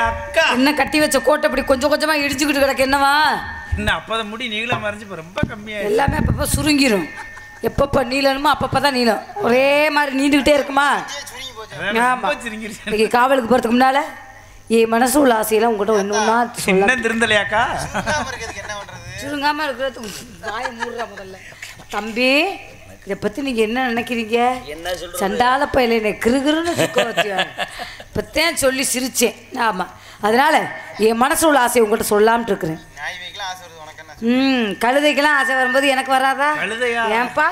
அக்கா என்ன கட்டி வச்ச கோட்டை இப்படி கொஞ்சம் கொஞ்சமா இடிச்சுக்கிட்டு கிடக்கு என்னவா? என்ன அப்பத முடி நீளம் மறைஞ்சு ரொம்ப கம்மியா எல்லாமே அப்பப்போ சுருங்கிரும். எப்பப்போ நீளணுமோ அப்பப்பதான் நீளம். ஒரே மாதிரி நீண்டுகிட்டே இருக்குமா? ஆமா. இன்னைக்கு காவலுக்கு போறதுக்கு முன்னால என் மனசு உள்ள ஆசையெல்லாம் உங்ககிட்ட ஒண்ணுன்னா என்ன திருந்தலையாக்கா? சுருங்காம இருக்கிறதுக்கு வாயை மூடுறா முதல்ல. தம்பி இதை பத்தி நீங்க என்ன நினைக்கிறீங்க? சண்டால பையில என்னை கிருகிருன்னு சுக்க வச்சு இப்பத்தான் சொல்லி சிரிச்சேன். ஆமா, அதனால என் மனசு உள்ள ஆசையை உங்கள்கிட்ட சொல்லாமட்டு இருக்கிறேன். கழுதைக்கெல்லாம் ஆசை வரும்போது எனக்கு வராதா? ஏன்பா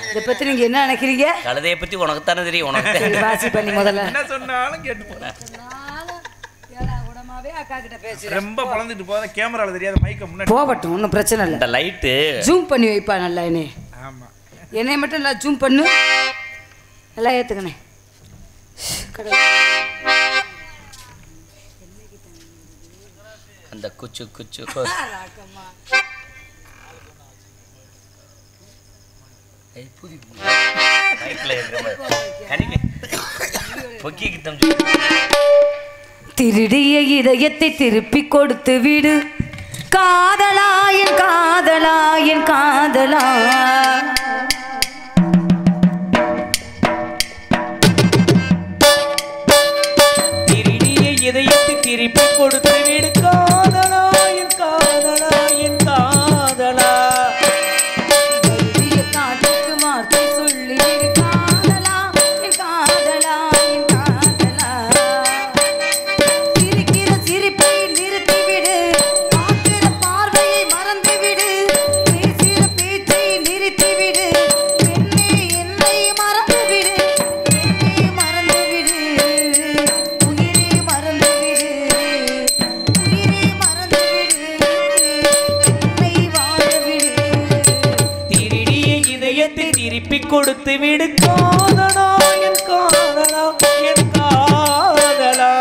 இதை பத்தி நீங்க என்ன நினைக்கிறீங்க? கழுதையை பத்தி உனக்கு தானே தெரியும். உனக்கு வாசி பண்ணி முதல்ல என்ன சொன்னாலும் கேட்டு அக்கா கிட்ட பேசு. ரொம்ப பழந்துட்டு போதா கேமரால தெரியாத மைக்க முன்னாடி போகட்டும், ஒன்றும் பிரச்சனை இல்லை. இந்த லைட்டு ஜூம் பண்ணி வைப்பா நல்லா. என்னை ஆமா என்னை மட்டும் நல்லா ஜூம் பண்ணு. நல்லா ஏற்றுக்கணே. அந்த குச்சு குச்சு திருடிய இதயத்தை திருப்பி கொடுத்து விடு காதலா என் காதலா என் காதலா. திருடிய இதயத்தை திருப்பி கொடுத்து விடு காதலா என் காதலா என் காதலா. காட்டுக்கு வார்த்தை சொல்லி விடு காதலா என் காதலா என் காதலா. சிரிக்கிற சிரிப்பை நிறுத்திவிடு, பார்க்கிற பார்வையை மறந்துவிடு, பேசுகிற பேச்சை நிறுத்திவிடு, என்னை என்னை மறந்துவிடு, என்னை மறந்துவிடு, உயிரை மறந்துவிடு, உயிரை மறந்துவிடு, என்னை வாழவிடு. திருடிய இதயத்தை திருப்பி கொடுத்து விடு காதலா என் காதலா என் காதலா.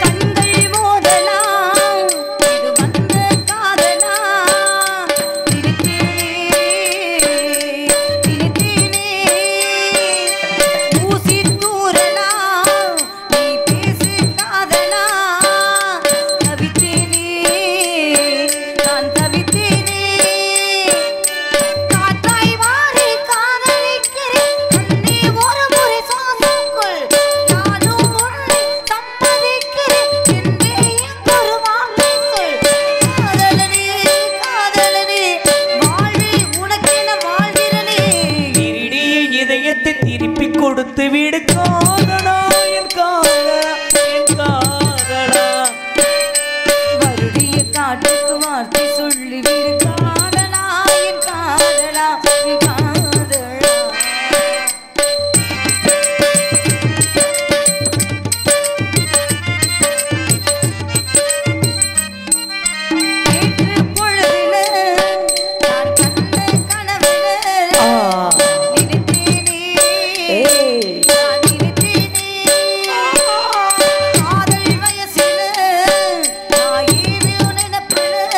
கண்கள் மோதலாம் இது வந்த காதலா. நினைத்தேனே நினைத்தேனே ஊசி தூரலாம் நீ பேசு காதலா. தவித்தேனே நான் தவித்தேனே, காற்றாய் மாறி காதலிக்கிறேன் அன்னே ஒரு முறை சுவாசக்குள் நானும் உன்னை சம்மதிக்கிறேன் என்றே எங்கொரு வார்த்தை சொல். காதலனே காதலனே வாழ்வே உனக்கென வாழ்கிறனே. திருடிய இதயத்தை திருப்பி கொடுத்து விடு காதலா என் காதலா என் காதலா. வருடிய காட்டுக்கு வார்த்தை சொல்லி விடு காதலா என் காதலா என் காதலா. நேற்று பொழுதிலே நான் கண்ட கனவிலே நினைத்தேனே நான் நினைத்தேனே, காதல் வயசிலே நான் ஏதோ நினைப்பிலே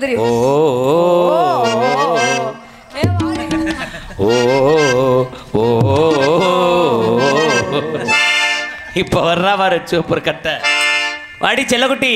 தெரியும். இப்ப வர்றா பாரு சூப்பர் கட்ட வாடி செல்லக்குட்டி.